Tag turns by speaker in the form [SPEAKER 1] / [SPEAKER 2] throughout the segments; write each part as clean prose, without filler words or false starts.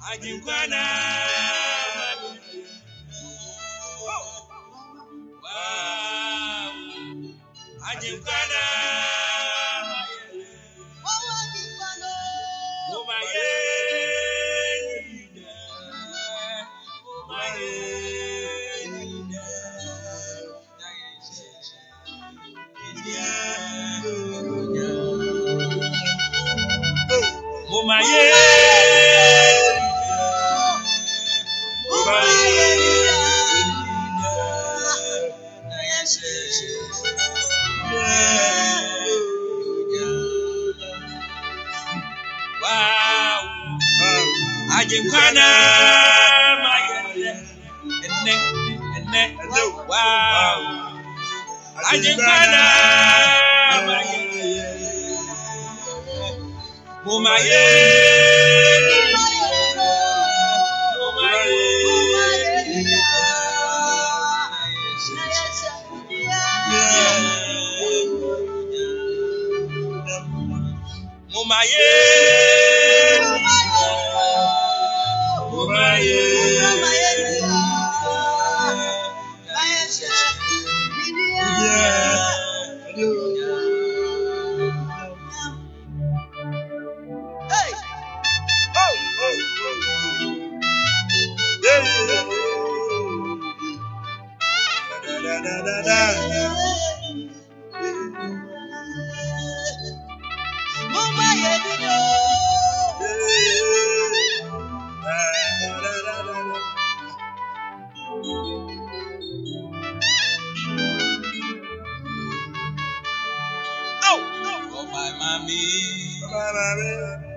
[SPEAKER 1] Ajimkwana. Wow. Ajimkwana. Ajimkwana mayele enne wow Ajimkwana mayele mumaye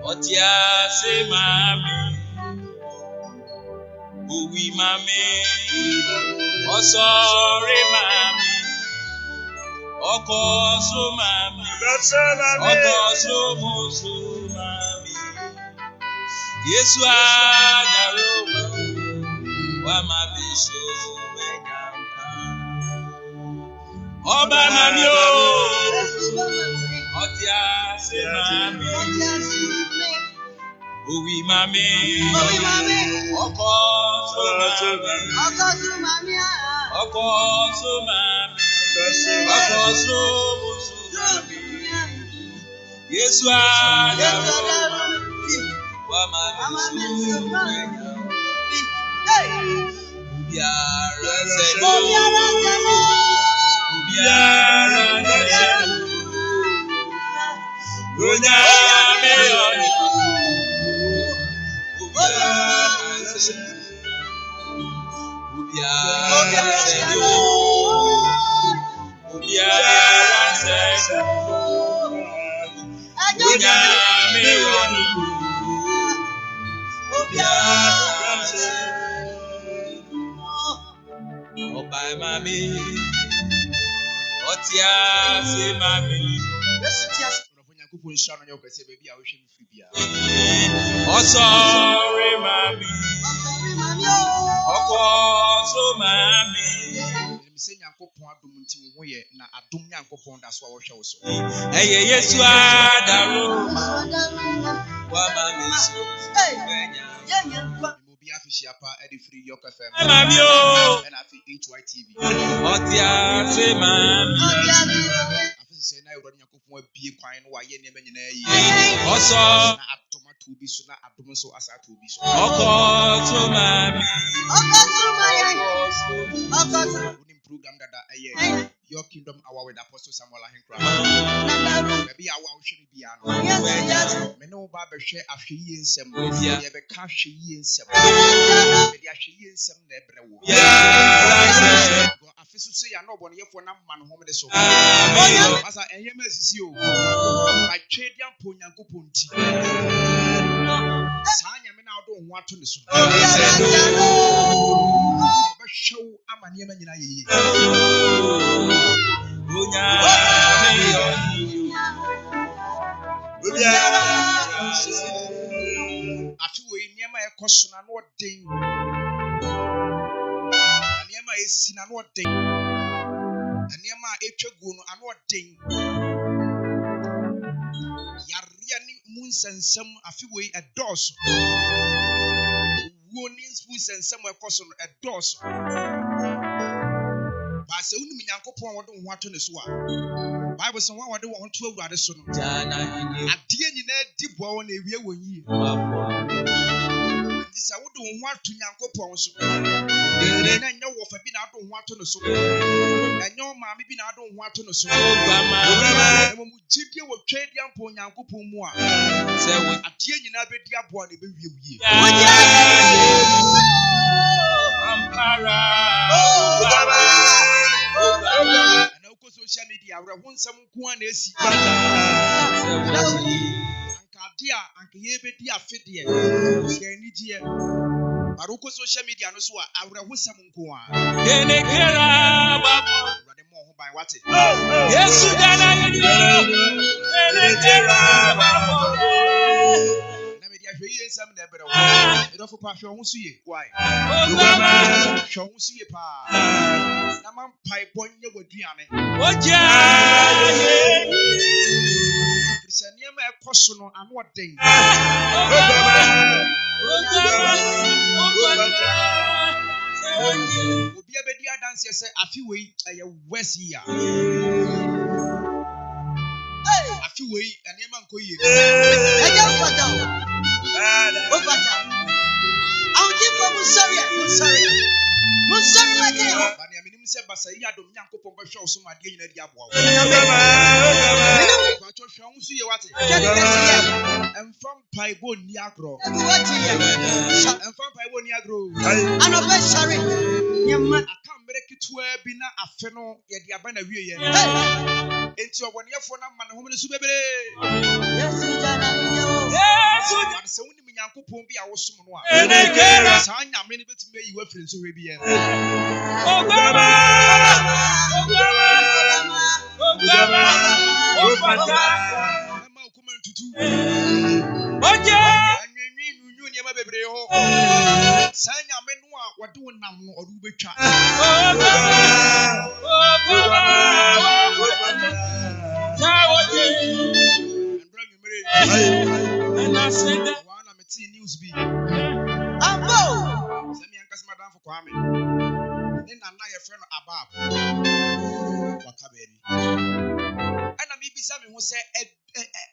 [SPEAKER 1] Otia se mami, uwi mami, osore mami, okoso mami, okoso moso mami, Yesu agaro wa mami so menyampa, oba mami o, otia se mami. Uwi mami, okoso mami, okoso mami, Yesu agaro wa mami sumenyampa, ubiara selo, Ronya meyoni. Oh, sorry, mommy. So mami, say Yankopon adum nti wo ye na adum Yankopon da so a wo hwe wo so. Eye Yesu adaro. Wa mami so. Mo bi afihia pa e de free York FM. Mami o. And afi HYTV. Otia say mami. Afi say na Yoruba Yankopon abie kwan no wa ye ne nyina yi. Oso na atomato bi so na adum so asato bi so. Okoto mami. Program that Your Kingdom Hour with Apostle Samuel Ahenkra. Maybe I will share piano. Me no barber share a she in some. You have a cash in some. Maybe a she in some nebrew. Yeah. I feel to say I know one year for no man home the so. As I am as you. My Chadian Punyanko Punti. Sanya me now don't want to listen. Show amani manyina yi. Ati we niema ekoso na no den. Niema esisi na no den. Niema etwagu no ano den. Yaria ni munsansam afi we edoso. Nins Foods and somewhere cosson a doors. But I say, Unyankopon, what don't want to the swap. Bible someone what don't want to over the son. At the end, you know, deep one, a real one. This I wouldn't want to Yankopon. Then I know of a bin, I don't want to the soul. I know, mammy, I don't want to the soul. And when we did you with trade young pon Yankopon more. Say, at the end, you know, be the one, it will be you. And of course, social media, I want some one is Ankadia, Ankadia, Fidia, Kenidia. Aruko social media no so a awra hosam nko a denekera babo rade mo ho ban wate yesu dana yiro denekera babo na me dia hwe yensam na ebere wo edofo pa hwe ho suye why hwe ho suye pa na man pai bonye waduane oja Christiania ma ekoso no ano den Obi abedi adanse say afi wei eye west here. Afi wei enema nkoye. Eja fata. O fata. I'll give you sorry. Musari wake. Bani aminim se basa yi adom Nyankopon behwe wo so ma de nyina di aboa wo. Kwa cho hwe wo so ye wate. Enfam paibo ni agro. Enfam paibo ni agro. Ano be sorry. Nyama akamere kitwa bi na afe no ye de aba na wie ye. Enti obonefo na ma ne hom ne su bebere. Yesu jana Yesu. Ade se woni Nyankopon bi a wo som no a. Sa nyame ne betime yi wa firi so we bi ye. Obama. Ema okuma ntutu. Oje. Anwenwi nunyu ne ma bebre ho. Sa nyame no a wode wonam no oru betwa. Wana meti news bi. Ambo. Sami ankasa madam for Kwame. Ni nana ye friend abab. Wakaberi. Ana mi bisa me ho se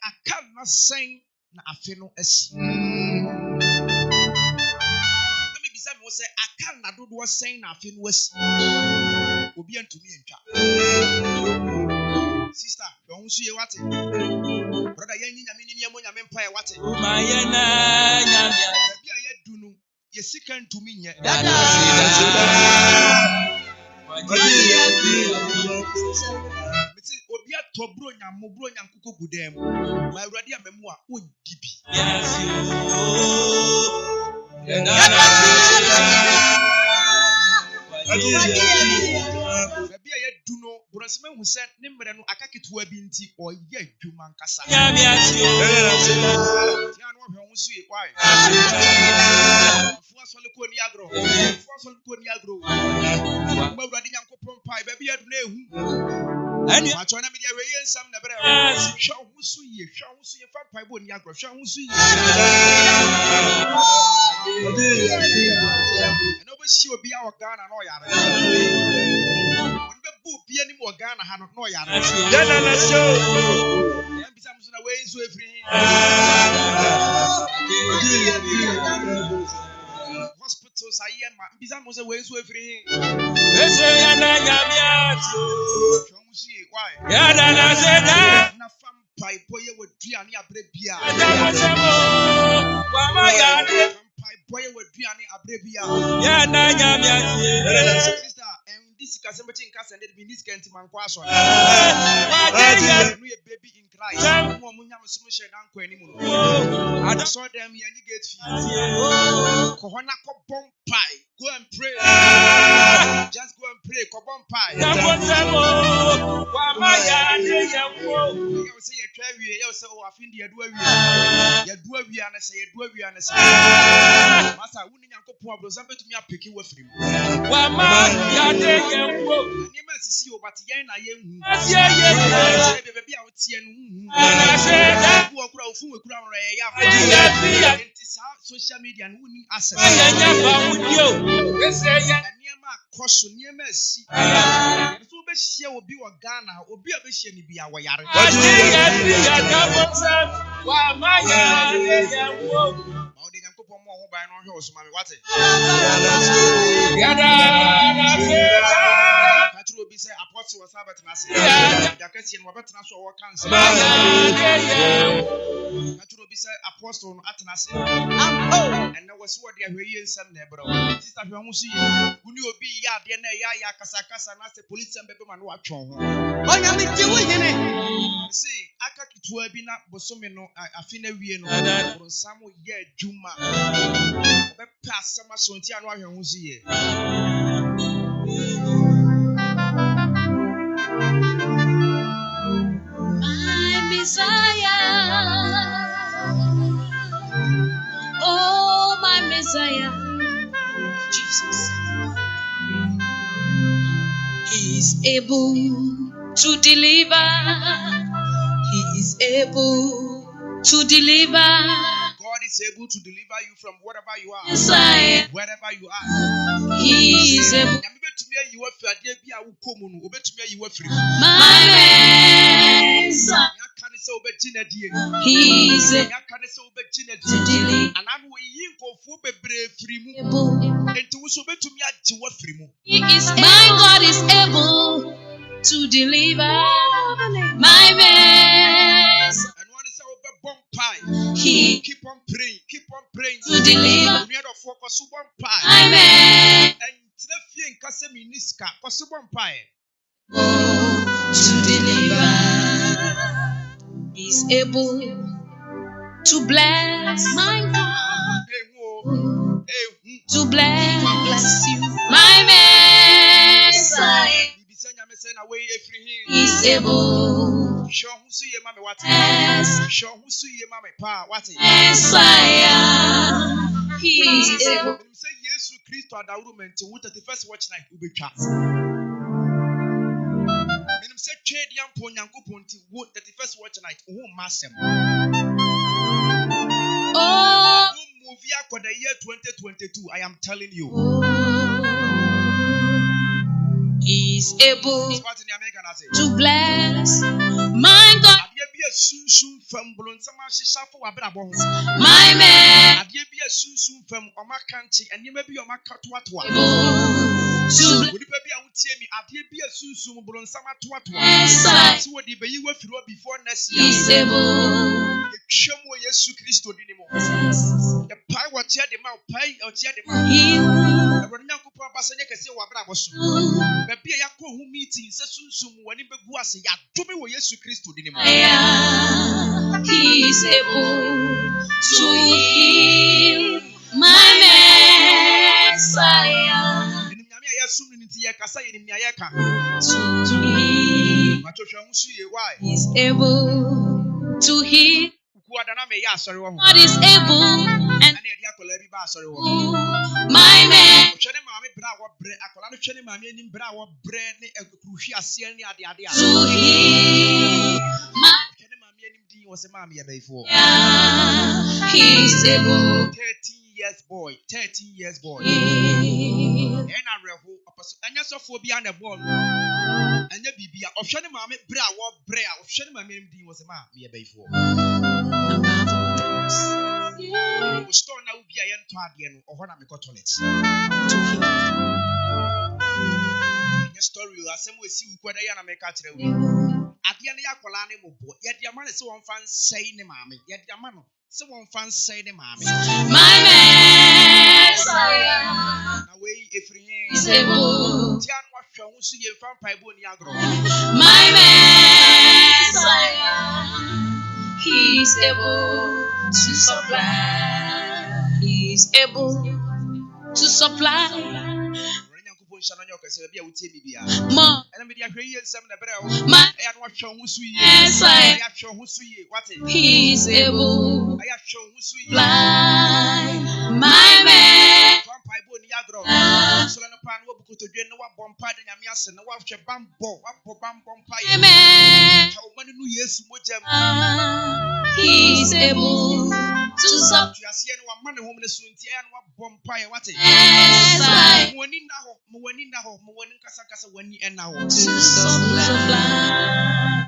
[SPEAKER 1] aka na sen na afe no asi. Na mi bisa me ho se aka na dodo sen na afe no asi. Obi antumi entwa. Sister, you see ye wate. Brother, ye nyame ni nyamo nyame mpa ye wate. Ma ye na nyame. Bia ye dunu, ye sika ntumi nye. Dada. Meti obi atobro nyamo bro nyankoko gudem. Ma awurade amemu a ondibi. Yes Bia ye duno brosime hu se ne mre no akaketua bi nti o ye adwuma nkasa ya bi ati o ya no hwe hu su e kwai fu asole ko ni agro ma brade Nyankopon pai ba bia duno ehu ani ma chona me dia we yensam na bere hwe hu su ye fa pai bo ni agro hwe hu su ye eno be shi obi a Ghana na o yare Bia ni mo Ghana ha no yare. Ya na show. Ya bisa musu na we nso efiri. Hospitals ayema bisa musu we nso efiri. Ese ya na nyame ati. Chomusi why? Ya na seda. Na fam pai boye waduane abre bia. Wa ma ya de. Pai boye waduane abre bia. Ya na nyame ati. Sister this Kasembechi in Casa and it be this can't man question. You baby in Christ. Munyam Sumusha and Uncle anymore. I saw them here and you get feet. Kohona Kobon Pie. Go and pray. Just go and pray. Kobon Pie. You say you're traveling, you say, oh, I think you're doing. You're doing, and I say, you're doing, and I say, Master a woni Nyankopon abrozam betumi apeki wa firi mu.
[SPEAKER 2] Wa ma ya de yenwo.
[SPEAKER 1] Niema sisi o but yen na yenhu. Bebe a wotie no hu. Wo kura ofu we kura no ye ya fa. Social media no woni access. Niema koso niema si. So be share obi wa Ghana, obi a be share ni bia wo yare.
[SPEAKER 2] Wa ma ya de yenwo.
[SPEAKER 1] Ma ode Nyankopon mo ho ban no hwe osoma me wate. Katro obi say apostle was about na say. Da kasi no betena so wo kan say. Katro obi say apostle no atena say. And now was what they are here nsam na ebro. Sister hwe ho so yi. Uni obi ya de na ya kasa na say police mbebe ma no atwon ho. Onya me ti wo hene. See aka kitua bi na bosome no afi na wie no. Nsam ye adwuma. Be pass sama so ntia no ahwe ho so yi.
[SPEAKER 3] My Messiah, oh my Messiah, Jesus, He is able to deliver, He is able to deliver.
[SPEAKER 1] God is able to deliver you from whatever you are,
[SPEAKER 3] Messiah,
[SPEAKER 1] wherever you are.
[SPEAKER 3] He is able. My Messiah, He is able to deliver. He is my God is able to deliver. My Messiah, He
[SPEAKER 1] keep on praying
[SPEAKER 3] to deliver. My to deliver. He's able to bless my God, to bless you, my Messiah. He's able. Messiah. He's able. Oh,
[SPEAKER 1] movie for the year 2022. I am telling you.
[SPEAKER 3] He's able to bless my God. My man. He's able.
[SPEAKER 1] The pie what the mouth pay or the Baby, I go who meeting Sesum when he beguas ya to me with Yesu Christo.
[SPEAKER 3] He is able to heal my Messiah. He's able to heal. God is able and my man to heal my he's able.
[SPEAKER 1] 13 years boy. And I saw phobia and a ball. And the baby of Shani Mammy Bra, what Brea of Shani Mammy was a man, me before. Store now be a young Tardian or one of the toilets. Story, I some way see what I am make at the way. At the end of Colani, yet your man is so on fan saying the mammy, yet your man. Someone fan say the mommy.
[SPEAKER 3] My Messiah.
[SPEAKER 1] Away if
[SPEAKER 3] he's able.
[SPEAKER 1] Tian was shown to see from Pibon Yagro.
[SPEAKER 3] My Messiah. He's able to supply. He's able to supply. More. My He's able to supply my man.
[SPEAKER 1] bompa de nyame ase na wahwe bambo bompa ye
[SPEAKER 3] Amen.
[SPEAKER 1] omani no yesu mojam
[SPEAKER 3] He is able to supply.
[SPEAKER 1] tuase ne wa mane hom ne so ntia na wa bompa ye wate
[SPEAKER 3] Yes, I
[SPEAKER 1] mo wani na ho kasa wani ena ho
[SPEAKER 3] to supply.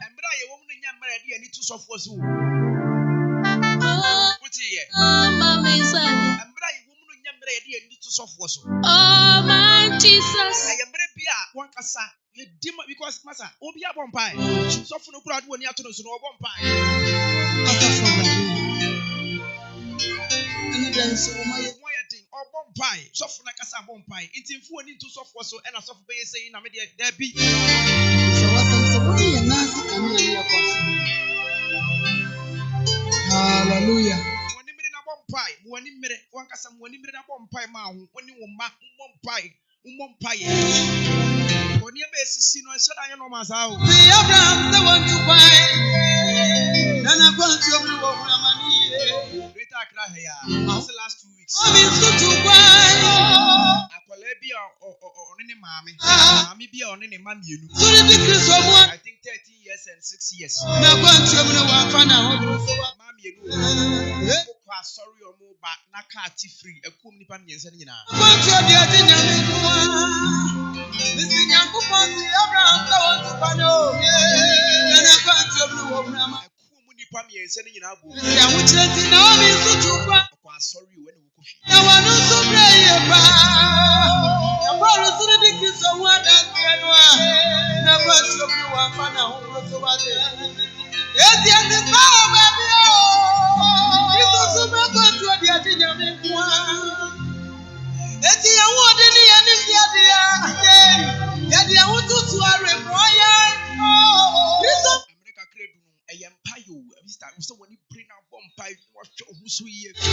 [SPEAKER 1] embra ye wom no nya mra de ani to sofo so
[SPEAKER 3] Oh,
[SPEAKER 1] wuti ye
[SPEAKER 3] my Messiah.
[SPEAKER 1] embra ye wom no nya mra de ani to sofo so
[SPEAKER 3] Oh, my Jesus.
[SPEAKER 1] aye mra bia wan kasa ye dim because masa obi abompa sofo no kura de woni ato no so no obompa asafo and then so my thing obompa sofo na kasa bompa intimfu oni to sofo so and sofo be say na me de da bi
[SPEAKER 4] So what you nasi kamia ni hapo. Hallelujah.
[SPEAKER 1] woni mire na bompa woni mire wan kasa woni mire na bompa ma ho woni wo ma bompa ye woni e be sisi no se da no ma sa o
[SPEAKER 4] The Abraham the want to buy. Nana kwantu obru wo mani.
[SPEAKER 1] Greater Accra here the last 2 weeks
[SPEAKER 4] Obi to buy.
[SPEAKER 1] akola bia oni ne maame bia oni ne ma mienu
[SPEAKER 4] So the Christ of one.
[SPEAKER 1] I think 13 years and 6 years
[SPEAKER 4] Na kwantu obru wo afana ho.
[SPEAKER 1] ma mienu ko sorry o mo ba na ka ati free ekum nipa miensa ne nyina
[SPEAKER 4] Kwantu odi adi nyame kwa. Nisi nyankopon si Abraham the want to buy no. Nana kwantu obru wo mani.
[SPEAKER 1] ekum nipa miensa ne nyina bu
[SPEAKER 4] Ya wucheti na obi to buy.
[SPEAKER 1] ko sorry we ne wo kofi
[SPEAKER 4] Na wanu so breye ba. Ya bolu so the Christ of one and anwa. Na kwantu obru wo afana ho so wale. Eti ati ba baby oh. Ito so ba kwantu odi adi nyame kwa. Eti ya wode ni ya ni adi ya. Ya di ya wututu are moya. Ito
[SPEAKER 1] America credo no eyempa yo Mr. so woni bring na bompa wo hwe ho so ye
[SPEAKER 4] eti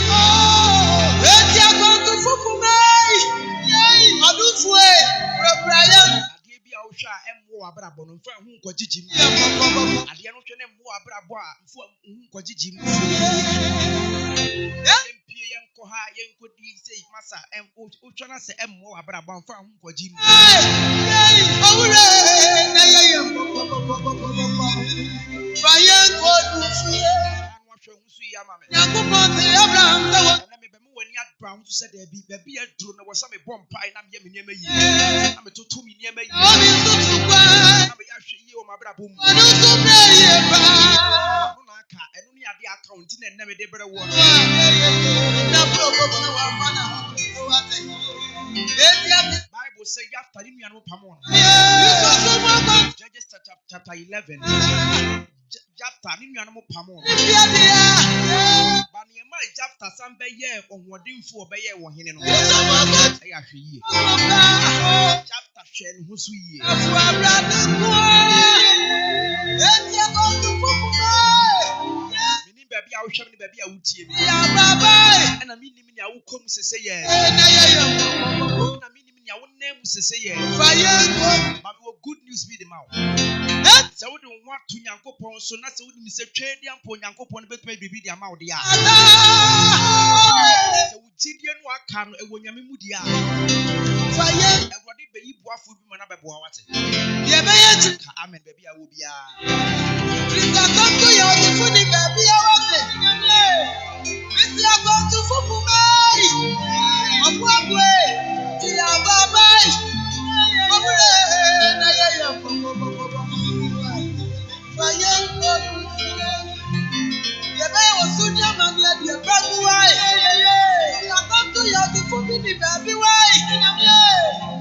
[SPEAKER 4] akwantu fukume. Adufue Brian.
[SPEAKER 1] ade bia wo hwe a emmo abrabo no mfa hu nkogigim
[SPEAKER 4] Ya papa.
[SPEAKER 1] ade no hwe ne mmo abrabo a mfa hu nkogigim
[SPEAKER 4] Eh?
[SPEAKER 1] empie yenko ha yenkodi sei masa wo hwe na se emmo abrabo mfa hu nkogigim
[SPEAKER 4] Awure na ye Brian Godufie.
[SPEAKER 1] anu hwe hu so ya mame
[SPEAKER 4] Yakupon se Abraham the one.
[SPEAKER 1] na me be mu wani adra hu so da bi aduro na wo sa me bompa na me ye me niema yi na me toto me niema yi
[SPEAKER 4] Obi tutu kwa.
[SPEAKER 1] na me ya hwe yi o mabrabo mu
[SPEAKER 4] Anu so breye ba.
[SPEAKER 1] no na aka enu ne ade account na na me de bere wo
[SPEAKER 4] Na probo na wa fana. Eti ati.
[SPEAKER 1] Bible say after ni nuanu pamon
[SPEAKER 4] Ito so mo ko.
[SPEAKER 1] Judges chapter 11 Jafta ni nuanu pamon
[SPEAKER 4] Eti ati ya.
[SPEAKER 1] ba ne ma Jafta san be ye ohwodinfo be ye wo hene no
[SPEAKER 4] Ito mo ko.
[SPEAKER 1] say ahwe yi
[SPEAKER 4] Oka.
[SPEAKER 1] Jafta hwe no hu so yi
[SPEAKER 4] Afu abrade ko. Eti akwantu fukume.
[SPEAKER 1] menim ba bia wo hwe me ba bia wo tie mi
[SPEAKER 4] Ya baba.
[SPEAKER 1] na menim ni awo kom sese ye
[SPEAKER 4] Na ye ye.
[SPEAKER 1] na menim ni awo nam sese ye
[SPEAKER 4] Brian God.
[SPEAKER 1] ba me wo good news be the mouth
[SPEAKER 4] Eh?
[SPEAKER 1] se wo de wo atu Nyankopon so na se wo nim se twedi ampo Nyankopon betuma bibi dia ma wo de a
[SPEAKER 4] Ada.
[SPEAKER 1] se wo gidie no aka no ewo nyame mu dia
[SPEAKER 4] Brian.
[SPEAKER 1] Everybody be yi boafo bi mana be boa wate
[SPEAKER 4] Ye be ye ti.
[SPEAKER 1] ka amen baby a wo bia
[SPEAKER 4] Krista kontu ya otifu ni baby ya wate. Krista kontu fukume. Obu abue. Ti ya baba. Obure na ye ye. Brian God. Ye be ye osuni amani adi e bagu wai. Krista kontu ya otifu ni baby wai.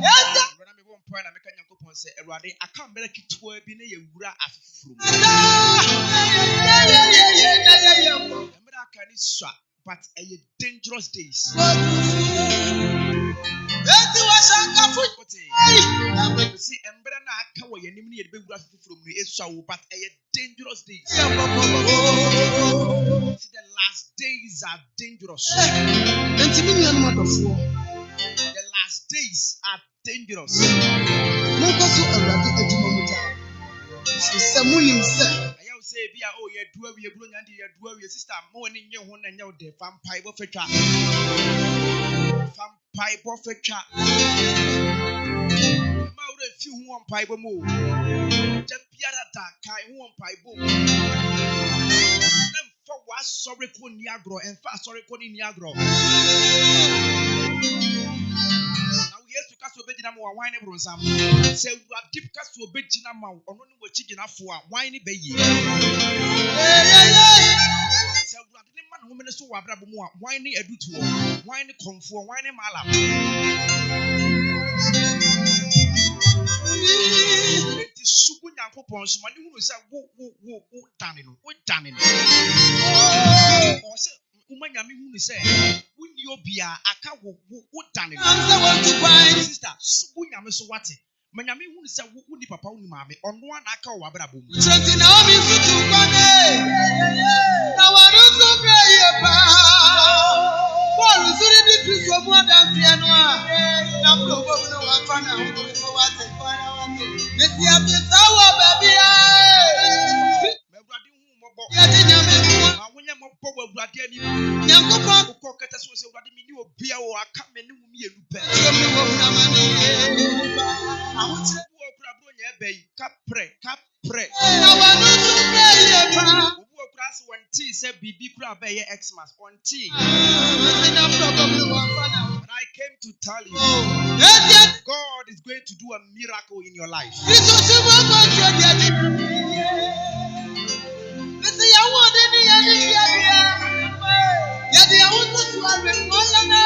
[SPEAKER 4] Yes.
[SPEAKER 1] Brother me bon point na meka Nyankopon se Erade aka mbere kitwa bi na ye wura afufuru mbere aka ni swa but dangerous days see mbere na aka wo yanim ne ye be wura afufuru mu eswa wo but dangerous days see the last days are dangerous the last days are dangerous aya wo say bia oh ye duwa wie bro nyande ye duwa wie sister mo ni nye ho na nya wo de vampire bo fetwa ma fi hu on pai bomu da biara da kai hu on pai bomu na mfa wa sorry ko ni agro emfa sorry ko ni agro Yesu kaso obegina ma wan ne bronsam se urade kaso obegina ma ono ne wachigina fo a wan ne bayi se urade ne ma no me ne so wa brabo mu a wan ne adutu wan ne konfo wan ne mala ti sugu nyankopon so ma ne hunu se wo dane no o se umanyame hunu se wuni obia aka wo dane sister sugu nyame so wate manyame hunu se wuni papa wuni maame ono ana aka wo abrabo mu
[SPEAKER 4] Senti na obi sutu kwane na waru so breye pa Paul suri di Kristo mu adanse no a na probo no wa fa na ho so wate Mesi abisa wo baby ai
[SPEAKER 1] Mewrade hu mobo
[SPEAKER 4] ya di nyame ku
[SPEAKER 1] ma wonya mobo wawrade ani
[SPEAKER 4] Nyankopon
[SPEAKER 1] ko kata so se wrade mi ni obia wo aka me ne wumi enu pe
[SPEAKER 4] yo mi wo na mani
[SPEAKER 1] awutre wo kura bro nya ebe yi ka pre
[SPEAKER 4] na waru so breye pa
[SPEAKER 1] obu okura se wonti se bibi kura be ye Xmas wonti
[SPEAKER 4] Mesi na probo no wa fa na
[SPEAKER 1] but I came to tell you God is going to do a miracle in your life.
[SPEAKER 4] Kristo se mo ko je di Mesi ya wo de ni ya ni ya ya di awon to tu are mo ya me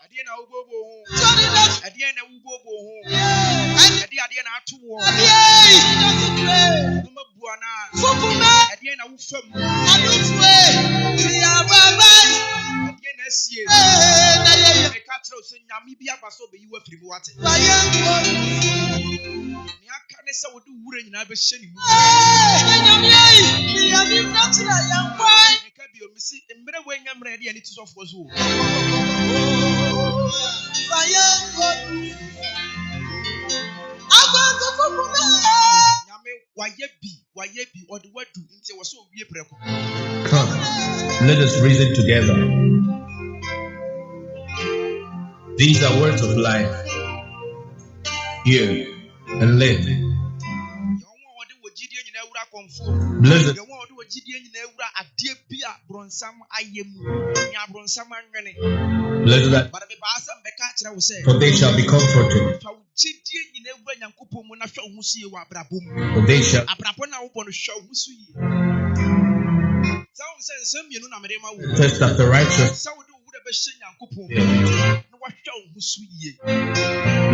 [SPEAKER 1] Adie na ubobo ho.
[SPEAKER 4] Sorry that
[SPEAKER 1] Adie na ubobo ho.
[SPEAKER 4] and
[SPEAKER 1] Adie na atu wo.
[SPEAKER 4] yeah
[SPEAKER 1] Uma buana.
[SPEAKER 4] Fufume
[SPEAKER 1] Adie na ufam.
[SPEAKER 4] adufwe ya baba
[SPEAKER 1] Adie na sie.
[SPEAKER 4] na ye
[SPEAKER 1] E ka tro so nyame bi abaso be yi wa firi mu wate.
[SPEAKER 4] ba ye ngo
[SPEAKER 1] Ni aka ne se wo de wura nyina be hye ni mu.
[SPEAKER 4] nyame yi ya ni natural ya kwai
[SPEAKER 1] E ka bi o misi emre we nyamre adie ni tisofo so.
[SPEAKER 4] ba ye ngo agbango fufume
[SPEAKER 1] Nyame waye bi ode wadu nti wo so wie preko.
[SPEAKER 5] Come, let us reason together. These are words of life. Hear and live.
[SPEAKER 1] Yo won ode wo gidie nyina wura konfo.
[SPEAKER 5] Blessed,
[SPEAKER 1] Yo won ode wo gidie nyina wura adie bi a bronsam ayemu. Nya bronsam anwene.
[SPEAKER 5] blessed that,
[SPEAKER 1] But me ba asem be ka kire wo se.
[SPEAKER 5] for they shall be comforted,
[SPEAKER 1] Fa wo gidie nyina wura Nyankopon mu na hwe wo so ye wa abrabom.
[SPEAKER 5] for they shall
[SPEAKER 1] Abrabom na wo bo no hwe wo so ye. Sound say nsem mienu na mede ma wo.
[SPEAKER 5] test after righteousness.
[SPEAKER 1] Sa wo de wura be hye Nyankopon.
[SPEAKER 5] Yeah.
[SPEAKER 1] Na wa hwe wo so ye.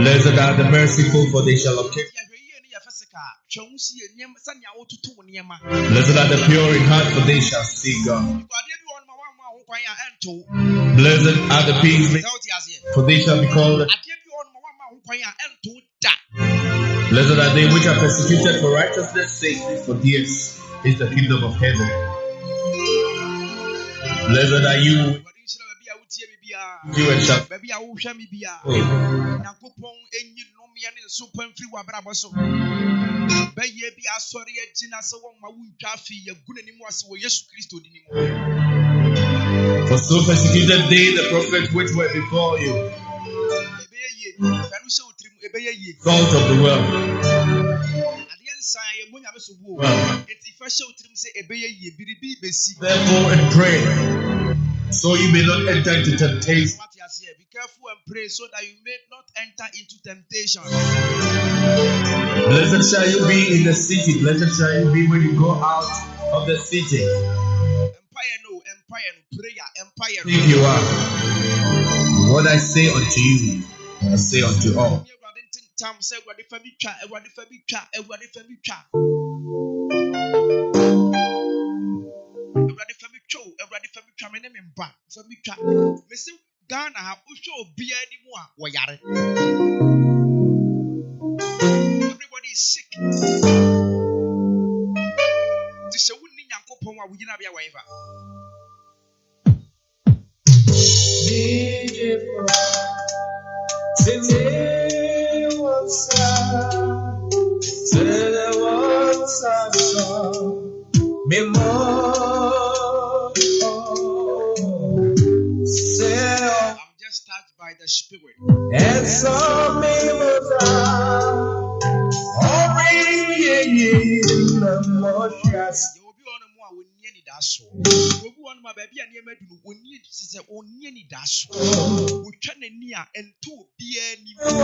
[SPEAKER 5] Blessed are the merciful, for they shall obtain.
[SPEAKER 1] Ya hwe ye ne ya fasika. Hwe wo so ye nyem sa nya wo tutu wo nyema.
[SPEAKER 5] Blessed are the pure in heart, for they shall see God.
[SPEAKER 1] Ade bi won ma wa ma ho kwan ya ento.
[SPEAKER 5] Blessed are the peacemakers,
[SPEAKER 1] Sa wo ti ase.
[SPEAKER 5] for they shall be called.
[SPEAKER 1] Ade bi won ma wa ma ho kwan ya ento da.
[SPEAKER 5] Blessed are they which are persecuted for righteousness' sake, for theirs is the kingdom of heaven. Blessed are you,
[SPEAKER 1] Wadi nhyira ba bia wotie bi bia.
[SPEAKER 5] you and shall.
[SPEAKER 1] Ba bia wo hwa mi bia.
[SPEAKER 5] Oh,
[SPEAKER 1] Nyankopon enyi nomia ne so pamfiri wa brabo so. Ba ye bi asori agina se won ma wo ntwa afi ya gunani mu ase wo Yesu Kristo dini mu.
[SPEAKER 5] for so persecuted they the prophets which were before you,
[SPEAKER 1] Ebe ye. Fa no se otrim ebe ye.
[SPEAKER 5] salt of the world.
[SPEAKER 1] Ade nsan ye mo nya be so bu.
[SPEAKER 5] Wow.
[SPEAKER 1] Enti fa hye otrim se ebe ye biribi besi.
[SPEAKER 5] Therefore, and pray, so you may not enter into temptation.
[SPEAKER 1] Be careful and pray so that you may not enter into temptation.
[SPEAKER 5] Blessed shall you be in the city. Blessed shall you be when you go out of the city.
[SPEAKER 1] Empire no, prayer, empire
[SPEAKER 5] If you are, what I say unto you, I say unto all.
[SPEAKER 1] Tam say Everybody family twa. Me ne me mba. Family twa. Me say Ghana ha uhwe obi ani mu a wo yare. Everybody is sick. Ti se wonni Nyankopon a wo gina bia wo eva. I'm just that by the Spirit.
[SPEAKER 5] And some evils are already in the motions.
[SPEAKER 1] You will be on a more when you need that so. We want my baby and you may do when you say only need that so. We can near and two be any one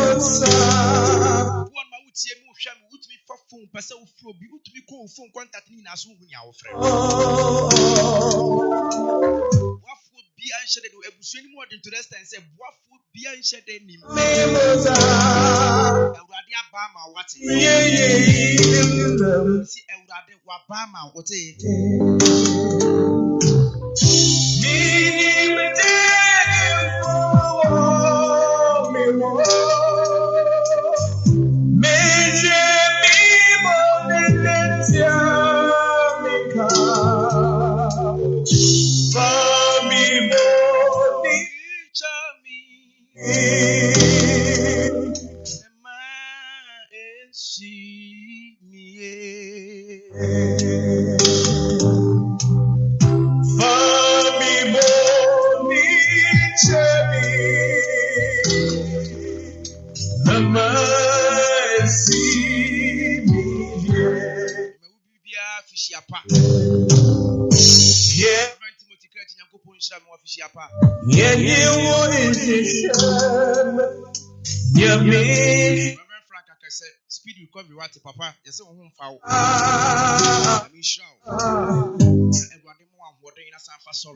[SPEAKER 1] my would say motion would be for phone, person will be to be called phone contact in as soon as our friend. What would be answered to a bush more than to rest and say, what would be answered in him? Bama, what see Wabama, what it? Speed recovery, what papa? Yes, home foul. I mean, show. Everybody more what they in a San Fasol.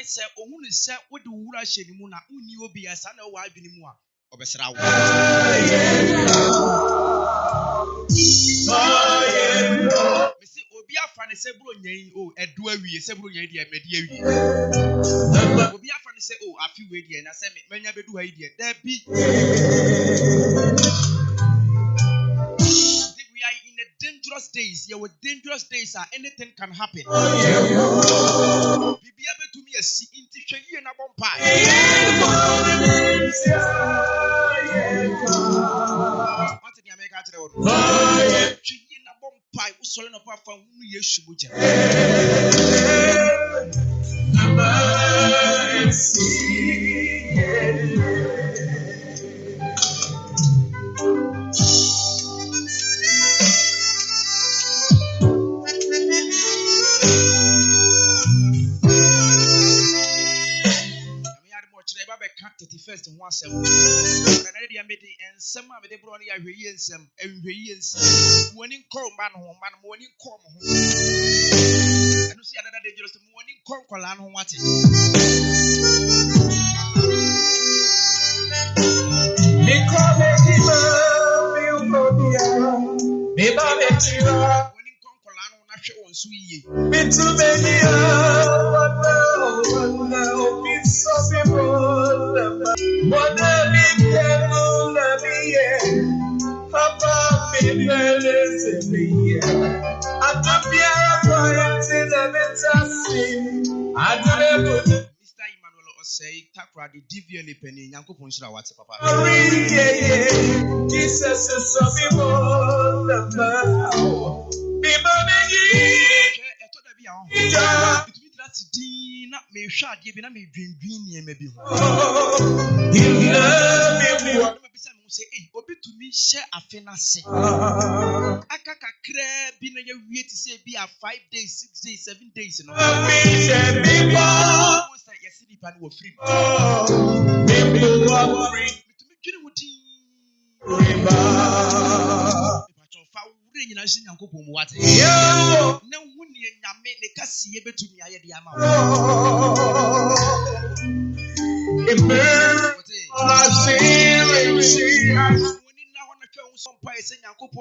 [SPEAKER 1] Say, only say, what do you rush anymore? Uni will be a son or wife anymore. Obesra. Missy Obia Fanny Sebro Yay, oh, a duary, several years, media. Obia Fanny say, oh, a few years, and I said, many of you idea. There be. We are in a dangerous days. Your dangerous days are anything can happen. Be able to me a see into Shady and a bumpire. What did you make out of the road? Shady and a bumpire was solid apart from Yeshubuja. First and 1 7. And I made it and some of the brony are years and years. Morning call man home, morning call home. I don't see another day just morning call Colano what it. Morning call Colano, not sure on Sweet. Mr. Emmanuel Osei, Takra, the Divian Penny, Yanko Punshra, what's papa? Jesus is so not me shot giving a me dream maybe. Say, hey, obi to me share a finance. Akaka crab in a year to say be a 5 days, 6 days, 7 days. No, yes, if I were free.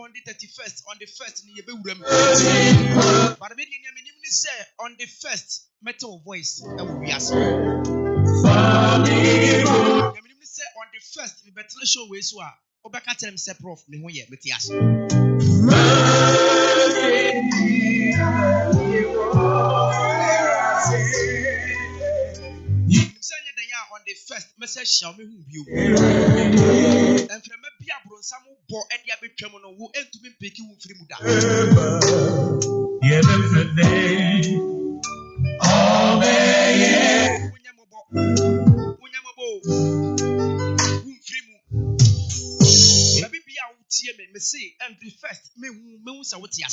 [SPEAKER 1] On the first, but on the first, metal voice that will be asked. On the first, we better show ways who are Obaka tell him separate from me when you but yes. the first message shall me who you. And from a beer bro, some boy at the abbey terminal who end to be picking with Frimuda.
[SPEAKER 5] Yesterday, all day,
[SPEAKER 1] me say and the first me who say what you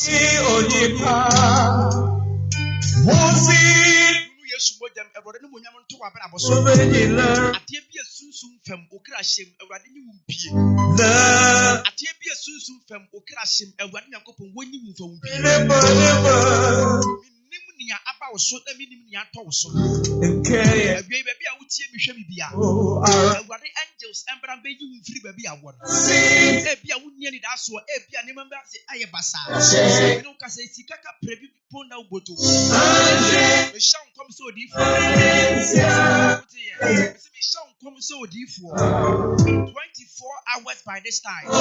[SPEAKER 1] yes, what them ever no one to about so at the be a soon from Okrashim, a radin will be at the be a soon from Okrashim, a radin when you from about so the minimum so okay, baby, I would see me show me bia. What the angels and but you free baby. I want I would nearly that's what I remember I basa. You know, because I see Kaka Prebi Pona Boto. The sound comes so deep. The sound comes so deep for 24 hours by this time. I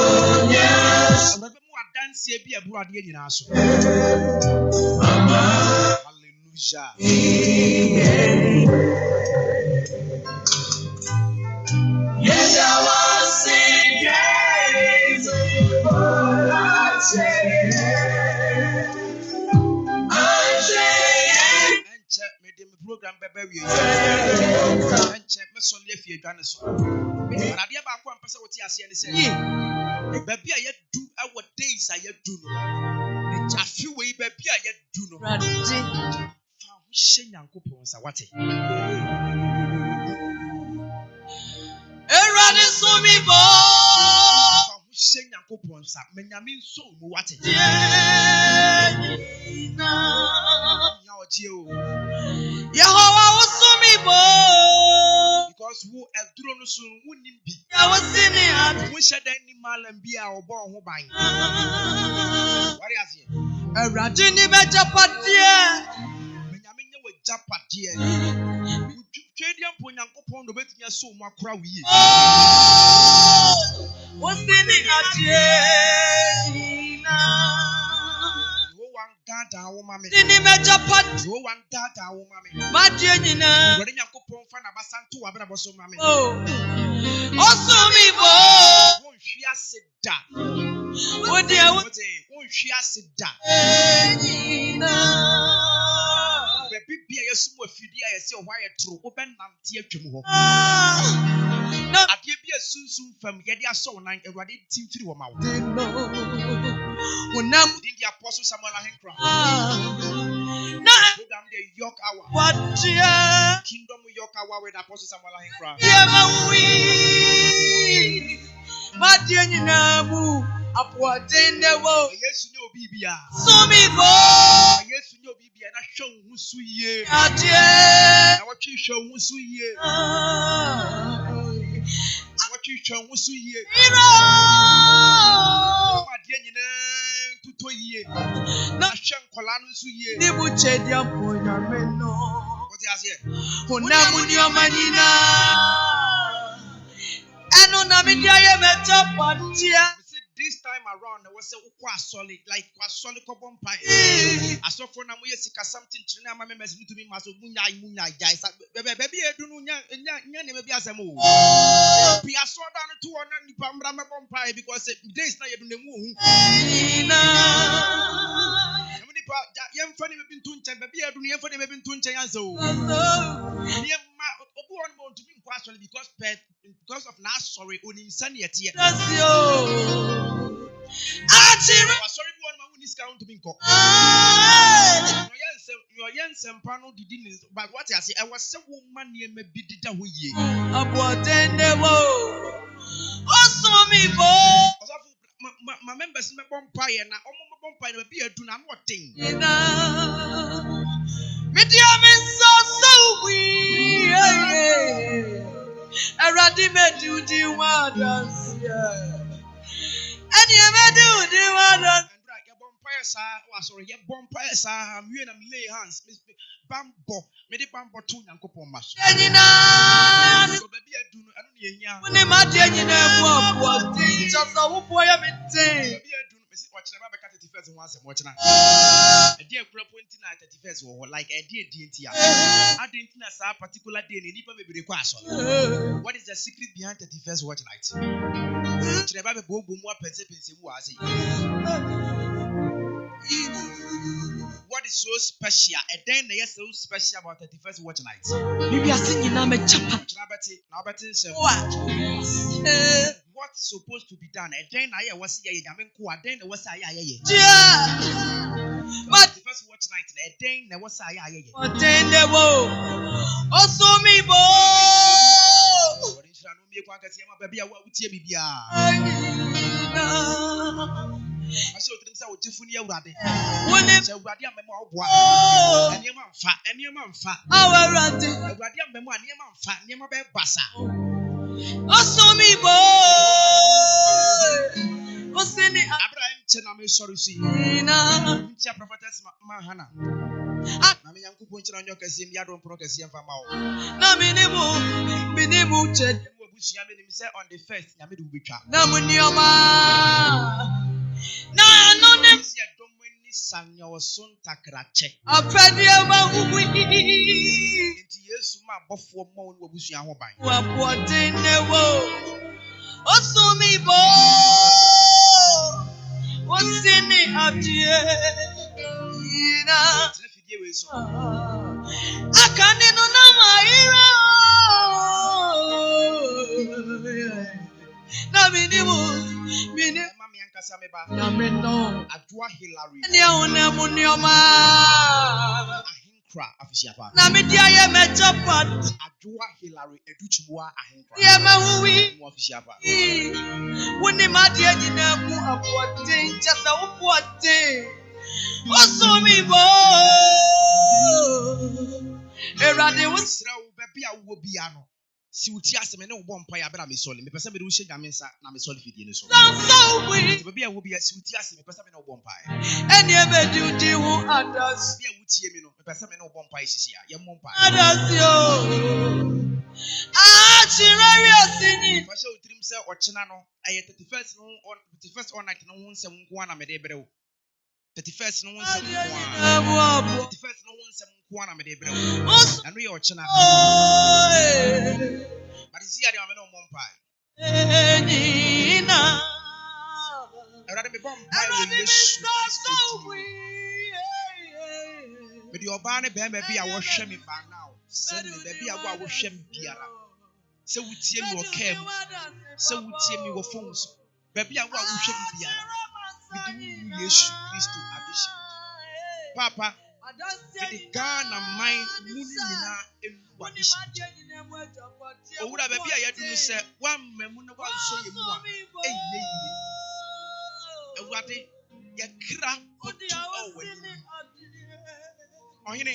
[SPEAKER 1] remember more dance here be a broad in us.
[SPEAKER 5] yes, I was singing for I say,
[SPEAKER 1] made them program baby. And check my son left you done so. But I never come pass what you see and say, baby, I yet do our days. I yet do no. A few way, baby, I yet do no. Shenya nkopon what
[SPEAKER 4] Erade so mi bo
[SPEAKER 1] shenya nkopon sa menyame so mu what ya oje o
[SPEAKER 4] Yehovah wo so mi bo
[SPEAKER 1] because wo eduro no so wonnim bi
[SPEAKER 4] ya wo sini
[SPEAKER 1] wo sheda ni malam bi a obo ho ban wari azie
[SPEAKER 4] Erade ni beja patie
[SPEAKER 1] Japatia. Chadian Ponyankopon, the Betia so macra we.
[SPEAKER 4] What's the name at ye?
[SPEAKER 1] No one got our mammy.
[SPEAKER 4] Didn't major pot.
[SPEAKER 1] No one got our mammy.
[SPEAKER 4] Madina.
[SPEAKER 1] When Yankopon fan of Basanto, Abraboso mammy.
[SPEAKER 4] Also me, boy.
[SPEAKER 1] Won't she has said that?
[SPEAKER 4] What dear,
[SPEAKER 1] won't she has said that? Baby, I assume a few days I say why a true open nanty to move. No, I give you a soon from Yadia so nine a ready team 3 or mouth. When now in the apostle Samuel Henkra. No, program the York Hour. What Kingdom York Hour with Apostle Samuel Henkra.
[SPEAKER 4] Yeah, we. But you know, upward in the world.
[SPEAKER 1] Yes, no Bibia.
[SPEAKER 4] So me go.
[SPEAKER 1] Yes, no Bibia. And I show who suye.
[SPEAKER 4] I
[SPEAKER 1] want you show who suye. I want you show who suye. My dear, you know, to 2 years. Not Shan Colano suye.
[SPEAKER 4] They would check your point.
[SPEAKER 1] What is it?
[SPEAKER 4] Hunamunio Manina. And on a media, met up on
[SPEAKER 1] this time around, there was a solid, like solid carbon pie. I saw for now, we see something to my members to be Master Munya, guys. Baby, I don't know, maybe as a move. We are so down to 200 Pambra pie because this night in the moon. Young funny been tuned, baby, I don't know if they've been tuned. So, to be question because of not sorry on insanity. Sorry, one discount to be called. Your young Sempano didn't, but what I say, I was some woman near me be the way ye. About the also me, my members in my bonfire and I'm bonfire be a do not what thing.
[SPEAKER 4] Medium is so we. I already made you do wonders. And you may do the wonders.
[SPEAKER 1] Your bonfire, sir, was sorry, your bonfire, sir. I'm here and lay hands, Miss Bambo, made a bambo to Uncle Pomas. And you know, baby, I do not know. When I'm at the end of what just a boy, I'm in. watching about 31st once and watching a dear crop 31st or like a dear DNT. I didn't know a particular day, and even maybe the question. What is the secret behind 31st watch night? About boom more perceptions was it. What is so special? And then they are so special about 31st watch night.
[SPEAKER 4] Maybe I sing in a chapa.
[SPEAKER 1] What's supposed to be done? And then I was here, and then there was but the first watch night, and then there was
[SPEAKER 4] then there was also me, boy.
[SPEAKER 1] I showed them so different. You ready?
[SPEAKER 4] When
[SPEAKER 1] they say, "Ready, I'm more boy." And you man fat, and you man fat.
[SPEAKER 4] Our ready.
[SPEAKER 1] Ready, I'm more, and you man fat, and you man be bassa.
[SPEAKER 4] Also me, boy. What's in it?
[SPEAKER 1] Abraham, I'm sorry, see. Teacher prophetess Mahana. I'm young to point on your casim, Yadon Procasian from our.
[SPEAKER 4] No, minimu, chet.
[SPEAKER 1] On the first, Yamidu Bicha.
[SPEAKER 4] No, Munioma. No, no, no.
[SPEAKER 1] San your son takrache.
[SPEAKER 4] A pedia we
[SPEAKER 1] into yes, my buffalo moan will be your home.
[SPEAKER 4] What in the world? Also me, boy. What's in it up here? I can't know my hero. Na minimu,
[SPEAKER 1] Mammy and Casameba,
[SPEAKER 4] Nameno,
[SPEAKER 1] Adwa Hillary,
[SPEAKER 4] Neonioma,
[SPEAKER 1] Ahinkra, Afishapa,
[SPEAKER 4] Namidia Metapat,
[SPEAKER 1] Adwa Hillary, Educhua, Ahinkra,
[SPEAKER 4] Yamawi,
[SPEAKER 1] Afishapa.
[SPEAKER 4] When the Madia Dinamu of what thing, just a what thing. Also me, boy. Erade was
[SPEAKER 1] Baby, I will be ano. Si utiase me ne wo bompa ya bra me sole me pese me de wo hye me nsa na me sole fidie ne so baby a wo bia si utiase me pese me ne wo bompa
[SPEAKER 4] eni e be di wo adas
[SPEAKER 1] bia wutie me no me pese me ne wo bompa hihia ye mompa
[SPEAKER 4] adas yo chirari osini
[SPEAKER 1] fa sha utrim se ochena no aye 31st no on 31st on night no wo nsem nko na me de bere wo 31st no wo nsem nko 31st no wo nsem nko na me de bere wo anu ye ochena but is here am no mompa
[SPEAKER 4] enina
[SPEAKER 1] erade me bompa we yesu me di oba ne be bi a wo hwe me ba now se me be bi a wo hwe me biara se wutie mi wo kam se wutie mi wo phone so be bi a wo hwe me biara me di yesu Kristo abishi papa the Ghana mind munina enu abishi owura be bi a yadunu se wan memu ne wan so yemu a eyeye ewurade yakra otu awani ohine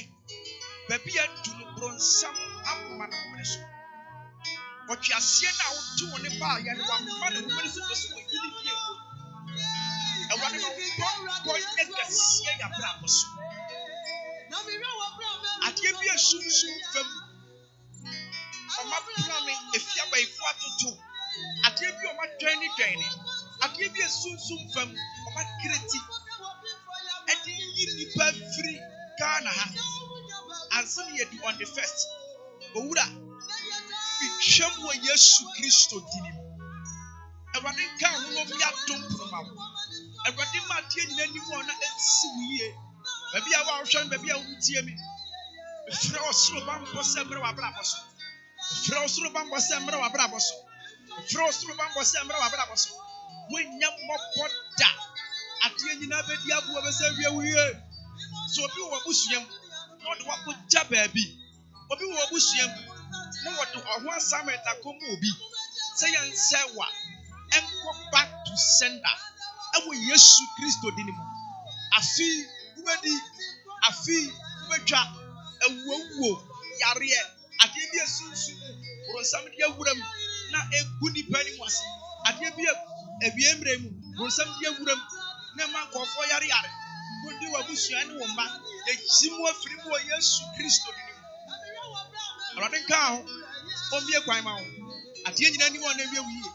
[SPEAKER 1] be bi adunu bronsam amma na mo so otwasie na otu woni ba ya ne wa ma na mo so so yidi die wo ewurade no ko ekasi ya bra mo so atie bi asunsun fam oma plame efia ba ifu atoto atie bi oma twani atie bi asunsun fam oma kreti edi yini pa free Ghana ha ansan ye di on the first owura bitwam wo Yesu Kristo dinim ewade ka ho no bia dom proma ewade ma tie nyina ni mo na ensi wiye baby a wa hwan baby a wutie mi frɛ osoro bambo sɛ mmerɛ wa bra boso frɛ osoro bambo sɛ mmerɛ wa bra boso frɛ osoro bambo sɛ mmerɛ wa bra boso wonya mmɔbɔ da adeɛ nyina bɛdi aboa bɛsɛ wie wiye so obi wɔ busuam na ɔde wakɔgya baabi obi wɔ busuam na wɔde ɔho assignment akɔma obi sɛ yɛnsɛ wa ɛnkɔ back to sender ɛwɔ Yesu Kristo din mu afi wubɛdi afi wubɛtwa ewuwo yareɛ adeɛ bi esunsu bronsam de awuram na egu nipa ni wase adeɛ bi ebiemre mu bronsam de awuram na ma nkɔfo yare kundi wa busua ne wo mma ejimu afiri mu wɔ Yesu Kristo din mu awade nka ho ombie kwan ma ho adeɛ nyina ni wɔ na wie wie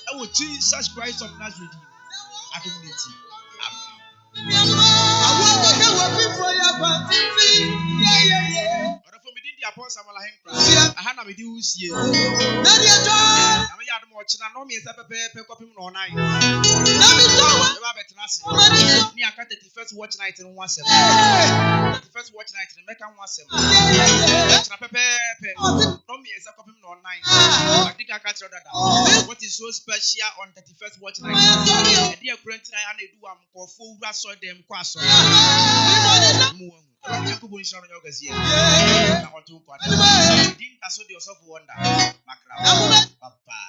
[SPEAKER 1] ɛwɔ Jesus Christ of Nazareth adomneti the apostle Samuel Henkra. I had a video here. I'm a yard more china, no me as a paper copy no nine. Near cut the first watch night in 1 7. The first watch night in Mecca 1 7. No me as a copy no 9. I think I catch that. What is so special on 31st watch night? A dear grant I do am full ras on them quasso. I want to didn't yourself wonder. Papa.